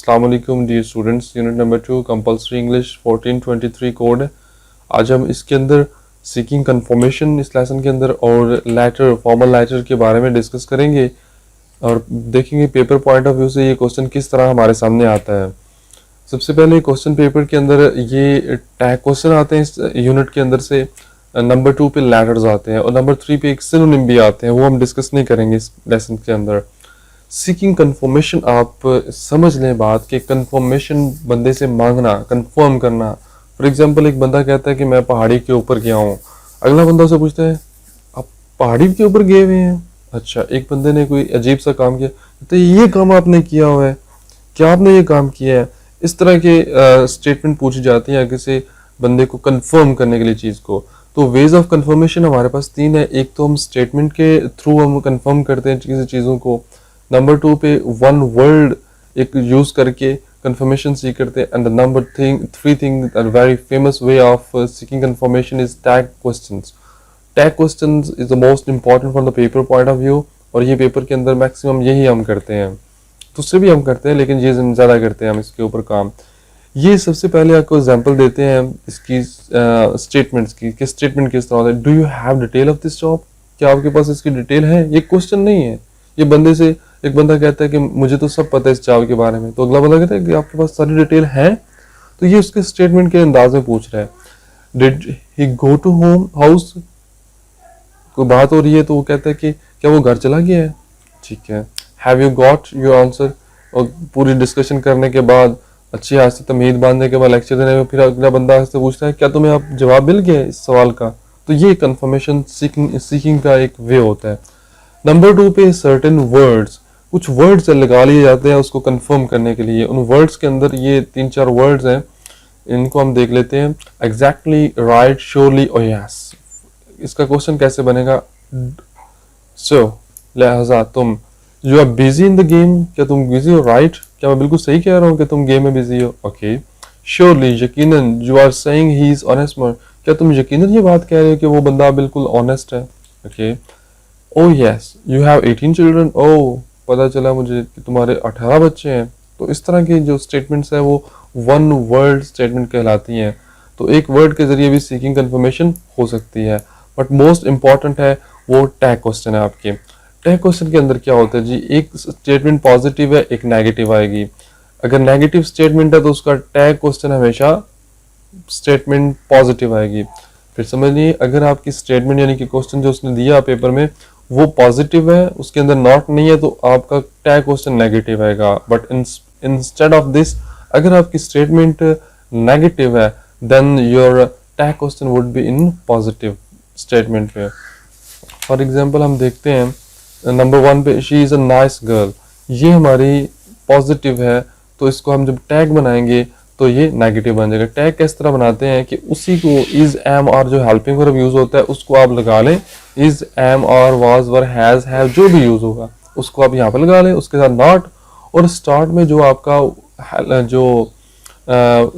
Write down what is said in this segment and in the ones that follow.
अस्सलाम वालेकुम dear students, unit number 2 compulsory English 1423 code है। आज हम इसके अंदर सीकिंग कंफर्मेशन इस लेसन के अंदर और लेटर फॉर्मल लेटर के बारे में डिस्कस करेंगे और देखेंगे पेपर पॉइंट ऑफ व्यू से ये क्वेश्चन किस तरह हमारे सामने आता है। सबसे पहले क्वेश्चन पेपर के अंदर ये टैग क्वेश्चन आते हैं इस यूनिट के अंदर से। नंबर 2 पे लेटर्स आते हैं और नंबर 3 पे एक सिनोनिम भी आते हैं, वो हम डिस्कस नहीं करेंगे इस लेसन के अंदर। सीकिंग कंफर्मेशन, आप समझ लें बात कि कंफर्मेशन बंदे से मांगना, कंफर्म करना। फॉर एग्जांपल एक बंदा कहता है कि मैं पहाड़ी के ऊपर गया हूँ, अगला बंदा उसे पूछता है आप पहाड़ी के ऊपर गए हुए हैं? अच्छा, एक बंदे ने कोई अजीब सा काम किया तो ये काम आपने किया हुआ है, क्या आपने ये काम किया है? इस तरह के स्टेटमेंट पूछी जाती है किसी बंदे को कंफर्म करने के लिए चीज़ को। तो वेज ऑफ कंफर्मेशन हमारे पास 3 है। एक तो हम स्टेटमेंट के थ्रू हम कंफर्म करते हैं किसी चीज़ों को। नंबर 2 पे वन वर्ड एक यूज करके कंफर्मेशन सीख करते हैं। And number 3 thing very famous way of seeking confirmation is tag questions. Tag questions is the most important from the paper point of view, और ये पेपर के अंदर मैक्सिमम यही हम करते हैं। दूसरे भी हम करते हैं लेकिन ये ज़्यादा करते हैं हम इसके ऊपर काम। ये सबसे पहले आपको एग्जांपल देते हैं इसकी स्टेटमेंट्स की कि स्टेटमेंट किस तरह है। Do you have detail of this job? क्या आपके पास इसकी डिटेल है? ये क्वेश्चन नहीं है। ये बंदे से एक बंदा कहता है कि मुझे तो सब पता है इस जॉब के बारे में, तो अगला बंदा कहता है कि आपके पास सारी डिटेल है। तो ये उसके स्टेटमेंट के अंदाज में पूछ रहा है। Did he go to home house? कोई बात हो रही है तो वो कहता है कि क्या वो घर चला गया है? ठीक है। Have you got your answer? और पूरी डिस्कशन करने के बाद, अच्छी हाथ से तमीद बांधने के बाद, लेक्चर देने में, फिर अगला बंदा से पूछता है क्या तुम्हें अब जवाब मिल गया इस सवाल का? तो ये कंफर्मेशन सीकिंग का एक वे होता है। नंबर 2 पे सर्टेन वर्ड्स, कुछ वर्ड्स लगा लिए जाते हैं उसको कंफर्म करने के लिए। उन वर्ड्स के अंदर ये 3-4 वर्ड्स हैं, इनको हम देख लेते हैं। एग्जैक्टली, राइट, श्योरली और यस। इसका क्वेश्चन कैसे बनेगा? सो लिहाजा तुम, you are busy in the game, क्या तुम बिजी हो? राइट, क्या मैं बिल्कुल सही कह रहा हूँ कि तुम गेम में बिजी हो? ओके। श्योरली, यकीनन, you are saying he is honest, क्या तुम यकीनन ये बात कह रहे हो कि वो बंदा बिल्कुल ऑनेस्ट है? Okay. Oh yes, you have 18 children, oh पता चला मुझे कि तुम्हारे 18 बच्चे हैं। तो इस तरह की जो स्टेटमेंट्स है वो वन वर्ड स्टेटमेंट कहलाती हैं। तो एक वर्ड के जरिए भी सीकिंग कंफर्मेशन हो सकती है, बट मोस्ट इंपॉर्टेंट है वो टैग क्वेश्चन है आपके। टैग क्वेश्चन के अंदर क्या होता है जी, एक स्टेटमेंट पॉजिटिव है, एक नेगेटिव आएगी। अगर नेगेटिव स्टेटमेंट है तो उसका टैग क्वेश्चन हमेशा स्टेटमेंट पॉजिटिव आएगी। फिर समझिए, अगर आपकी स्टेटमेंट यानी कि क्वेश्चन जो उसने दिया पेपर में वो पॉजिटिव है, उसके अंदर नॉट नहीं है, तो आपका टैग क्वेश्चन नेगेटिव आएगा। बट इंस्टेड ऑफ दिस, अगर आपकी स्टेटमेंट नेगेटिव है then your tag question would be in positive statement पे। फॉर एग्जांपल हम देखते हैं नंबर 1 पे, she is a nice girl. ये हमारी पॉजिटिव है, तो इसको हम जब टैग बनाएंगे तो ये नेगेटिव बन जाएगा। टैग किस तरह बनाते हैं कि उसी को इज, एम, और जो हेल्पिंग वर्ब यूज होता है उसको आप लगा लें। इज, एम, और, वाज, वर, हैज, हैव, जो भी यूज होगा उसको आप यहाँ पर लगा लें, उसके साथ नॉट, और स्टार्ट में जो आपका जो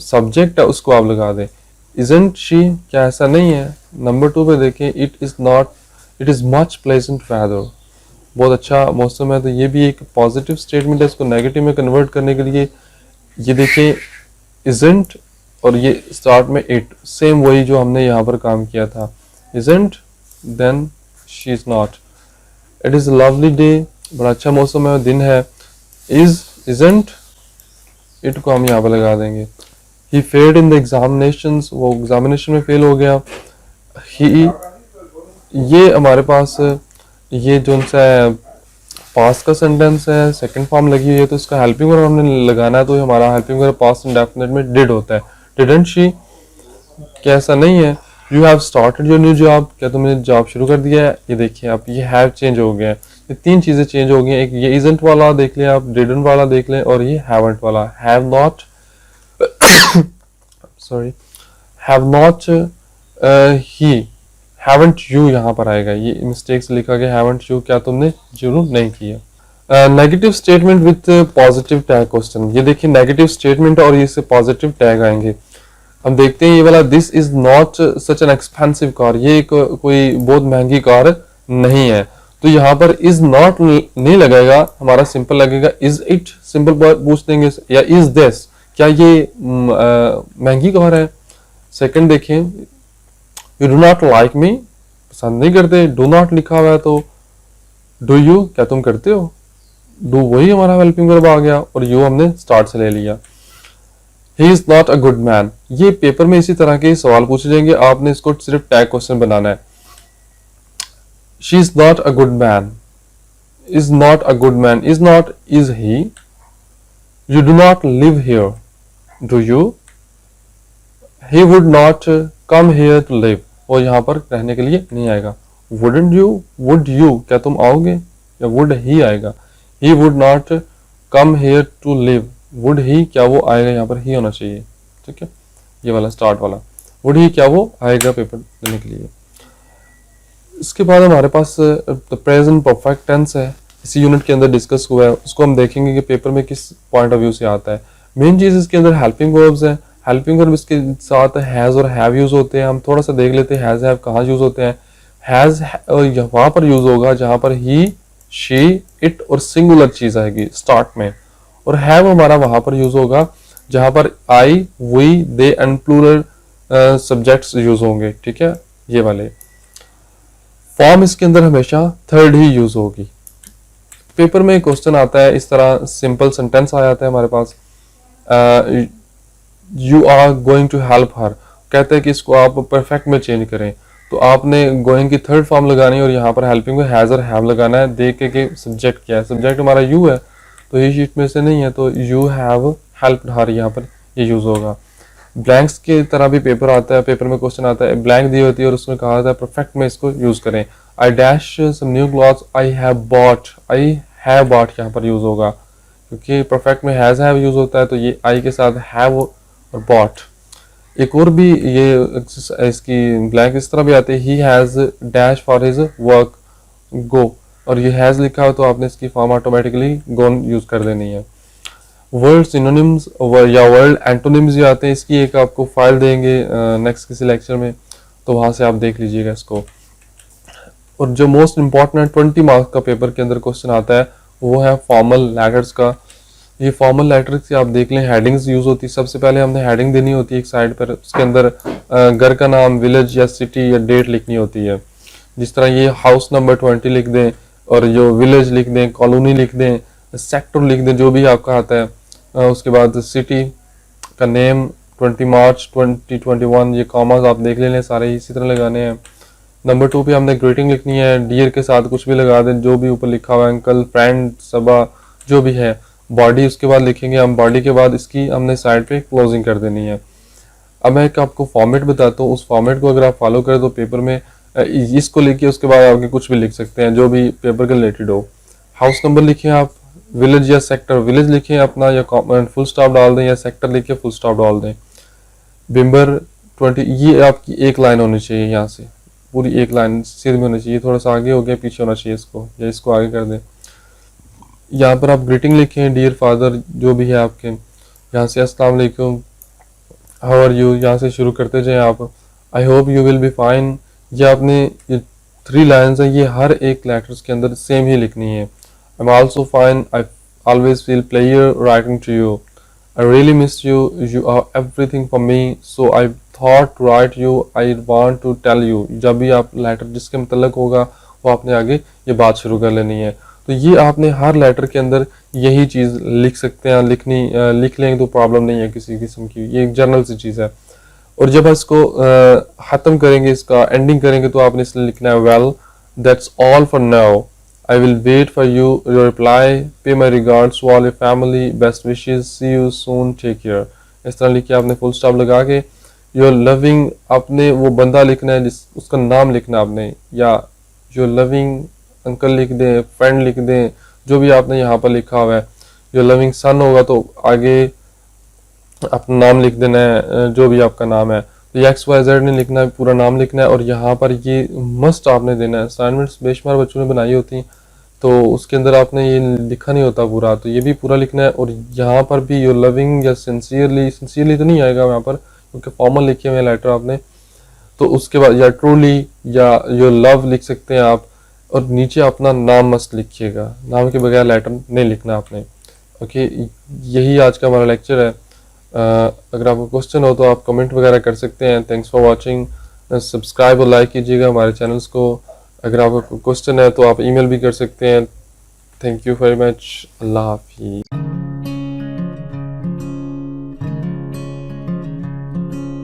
सब्जेक्ट है उसको आप लगा दें। इजंट शी, क्या ऐसा नहीं है? नंबर 2 पे देखें, it is not, it is much pleasant weather, बहुत अच्छा मौसम है। तो ये भी एक पॉजिटिव स्टेटमेंट है, इसको नेगेटिव में कन्वर्ट करने के लिए ये देखें इजंट और ये स्टार्ट में इट, सेम वही जो हमने यहाँ पर काम किया था। Isn't, then she is not. It is a lovely day, बड़ा अच्छा मौसम है, दिन है। इज, इजंट, इट को हम यहाँ पर लगा देंगे। He failed in the examinations, वो एग्जामिनेशन में फेल हो गया। ही, ये हमारे पास ये जो सा पास का सेंटेंस है, सेकंड फॉर्म लगी हुई है, तो इसका हेल्पिंग वर्ब हमने लगाना है, तो हमारा हेल्पिंग वर्ब पास्ट इंडेफिनिट में डिड होता है। डिडंट शी, क्या ऐसा नहीं है? You have started your new job, क्या तुमने जॉब शुरू कर दिया है? ये देखिए आप, ये हैव चेंज हो गया है। ये 3 चीजें चेंज हो गई हैं। एक ये इजंट वाला देख लें आप, डिडंट वाला देख लें, और ये हैवंट वाला, have not sorry, have not, he, haven't you यहाँ पर आएगा, ये मिस्टेक से लिखा गया हैवंट यू, क्या तुमने शुरू नहीं किया। Negative statement with positive tag question, ये देखिए नेगेटिव स्टेटमेंट और ये से पॉजिटिव टैग आएंगे। हम देखते हैं ये वाला, this is not such an expensive car, ये कोई बहुत महंगी कार नहीं है। तो यहाँ पर इज नॉट नहीं लगेगा, हमारा सिंपल लगेगा इज इट, सिंपल पूछ देंगे, या इज दिस, क्या ये महंगी कार है। सेकंड देखें, you do not like me, पसंद नहीं करते, डू नॉट लिखा हुआ है तो डू यू, क्या तुम करते हो। डू वही हमारा हेल्पिंग वर्ब आ गया और यू हमने स्टार्ट से ले लिया। He is not a good man, ये पेपर में इसी तरह के सवाल पूछे जाएंगे, आपने इसको सिर्फ टैग क्वेश्चन बनाना है। She is not a good man, is not a good man, is not is he, you do not live here, do you, he would not come here to live, और यहाँ पर रहने के लिए नहीं आएगा। वुडंट यू, वुड यू, क्या तुम आओगे, या वुड ही आएगा। He would not come here to live, would he, क्या वो आएगा, यहाँ पर ही होना चाहिए, ठीक है, ये वाला स्टार्ट वाला, वुड ही, क्या वो आएगा पेपर देने के लिए। इसके बाद हमारे पास प्रेजेंट परफेक्ट टेंस है, इसी यूनिट के अंदर डिस्कस हुआ है, उसको हम देखेंगे कि पेपर में किस पॉइंट ऑफ व्यू से आता है। मेन चीज इसके अंदर हेल्पिंग वर्ब्स है, हेल्पिंग वर्ब इसके साथ हैज और हैव यूज होते हैं। हम थोड़ा सा देख लेते हैं हैज हैव कहाँ यूज होते हैं। हैज वहां पर यूज होगा जहां पर ही, शी, इट और सिंगुलर चीज आएगी स्टार्ट में, और हैव हमारा वहां पर यूज होगा जहां पर I, we, they and plural subjects use होंगे, ठीक है, ये वाले। फॉर्म इसके अंदर हमेशा थर्ड ही यूज होगी। पेपर में क्वेश्चन आता है इस तरह, सिंपल सेंटेंस आ जाता है हमारे पास, you are going to help her, कहते हैं कि इसको आप परफेक्ट में चेंज करें, तो आपने गोइंग की थर्ड फॉर्म लगानी है और यहाँ पर हेल्पिंग में हैज और हैव लगाना है। देख के सब्जेक्ट क्या है, सब्जेक्ट हमारा यू है तो ये शीट में से नहीं है, तो यू हैव हेल्प्ड हर यहाँ पर ये यूज होगा। ब्लैंक्स की तरह भी पेपर आता है, पेपर में क्वेश्चन आता है, ब्लैंक दी होती है और उसमें कहा जाता है परफेक्ट में इसको यूज करें। I dash some new clothes, I have bought, I have bought यहाँ पर यूज होगा, क्योंकि परफेक्ट में हैज हैव यूज होता है, तो ये आई के साथ हैव और बॉट। एक और भी ये इसकी ब्लैंक इस तरह भी आते हैं, he has dash for his work go, और ये हैज लिखा हो तो आपने इसकी फॉर्म ऑटोमेटिकली गोन यूज कर देनी है। वर्ड सिनोनिम्स या वर्ड एंटोनिम्स जो आते हैं, इसकी एक आपको फाइल देंगे नेक्स्ट किसी लेक्चर में, तो वहां से आप देख लीजिएगा इसको। और जो मोस्ट इंपॉर्टेंट है 20 मार्क्स का पेपर के अंदर क्वेश्चन आता है, वो है फॉर्मल लेटर्स का। ये फॉर्मल लेटर से आप देख लें, हेडिंग्स यूज होती है। सबसे पहले हमने हेडिंग देनी होती है एक साइड पर, उसके अंदर घर का नाम, विलेज या सिटी या डेट लिखनी होती है। जिस तरह ये हाउस नंबर 20 लिख दें, और जो विलेज लिख दें, कॉलोनी लिख दें, सेक्टर लिख दें, जो भी आपका आता है। उसके बाद सिटी का नेम 20 मार्च 2021, ये कॉमास आप देख लें सारे इसी तरह लगाने हैं। नंबर 2 पे हमने ग्रीटिंग लिखनी है, डियर के साथ कुछ भी लगा दें, जो भी ऊपर लिखा हुआ है, अंकल, फ्रेंड, सबा, जो भी है। बॉडी उसके बाद लिखेंगे हम, बॉडी के बाद इसकी हमने साइड पे क्लोजिंग कर देनी है। अब मैं एक आपको फॉर्मेट बताता हूँ, उस फॉर्मेट को अगर आप फॉलो करें तो पेपर में इसको लिखिए, उसके बाद आपके कुछ भी लिख सकते हैं जो भी पेपर के रिलेटेड हो। हाउस नंबर लिखिए आप, विलेज या सेक्टर, विलेज लिखें अपना, या फुल स्टॉप डाल दें, या सेक्टर लिखिए फुल स्टॉप डाल दें। बिम्बर 20, ये आपकी एक लाइन होनी चाहिए, यहाँ से पूरी एक लाइन सिर में होनी चाहिए, थोड़ा सा आगे हो गया पीछे होना चाहिए इसको, या इसको आगे कर दें। यहाँ पर आप ग्रीटिंग लिखें, डियर फादर, जो भी है आपके, यहाँ से अस्सलाम वालेकुम, हाउ आर यू, यहाँ से शुरू करते जाएं आप। I hope you will be fine, ये आपने ये 3 लाइन्स हैं, ये हर एक लेटर्स के अंदर सेम ही लिखनी है। I am also fine, I always feel player writing to you, I really miss you, you are everything for me, so I thought to write you, I want to tell you. जब भी आप letter जिसके मतलब होगा वो आपने आगे ये बात शुरू कर लेनी है। तो ये आपने हर लेटर के अंदर यही चीज़ लिख सकते हैं, लिख लेंगे तो प्रॉब्लम नहीं है किसी किस्म की, ये एक जनरल सी चीज़ है। और जब इसको ख़त्म करेंगे, इसका एंडिंग करेंगे, तो आपने इसलिए लिखना है, well that's all for now, I will wait for you your reply, pay my regards to all your family, best wishes, see you soon, take care. इस तरह लिखिए आपने फुल स्टॉप लगा के। योर लविंग, आपने वो बंदा लिखना है जिस उसका नाम लिखना आपने, या योर लविंग अंकल लिख दें, फ्रेंड लिख दें, जो भी आपने यहाँ पर लिखा हुआ है। योर लविंग सन होगा तो आगे अपना नाम लिख देना है, जो भी आपका नाम है। तो XYZ नहीं लिखना है, पूरा नाम लिखना है। और यहाँ पर ये मस्ट आपने देना है, असाइनमेंट्स बेशुमार बच्चों ने बनाई होती हैं, तो उसके अंदर आपने ये लिखा नहीं होता पूरा, तो ये भी पूरा लिखना है। और यहाँ पर भी योर लविंग या सिंसियरली तो नहीं आएगा यहाँ पर, क्योंकि फॉर्मल लिखे हुए लेटर आपने, तो उसके बाद या ट्रूली या योर लव लिख सकते हैं आप। और नीचे अपना नाम मस्त लिखिएगा, नाम के बगैर लेटर नहीं लिखना आपने। ओके, यही आज का हमारा लेक्चर है। अगर आपको क्वेश्चन हो तो आप कमेंट वगैरह कर सकते हैं। Thanks for watching. सब्सक्राइब और लाइक कीजिएगा हमारे चैनल्स को। अगर आपको क्वेश्चन है तो आप ईमेल भी कर सकते हैं। Thank you very much. अल्लाह हाफिज़।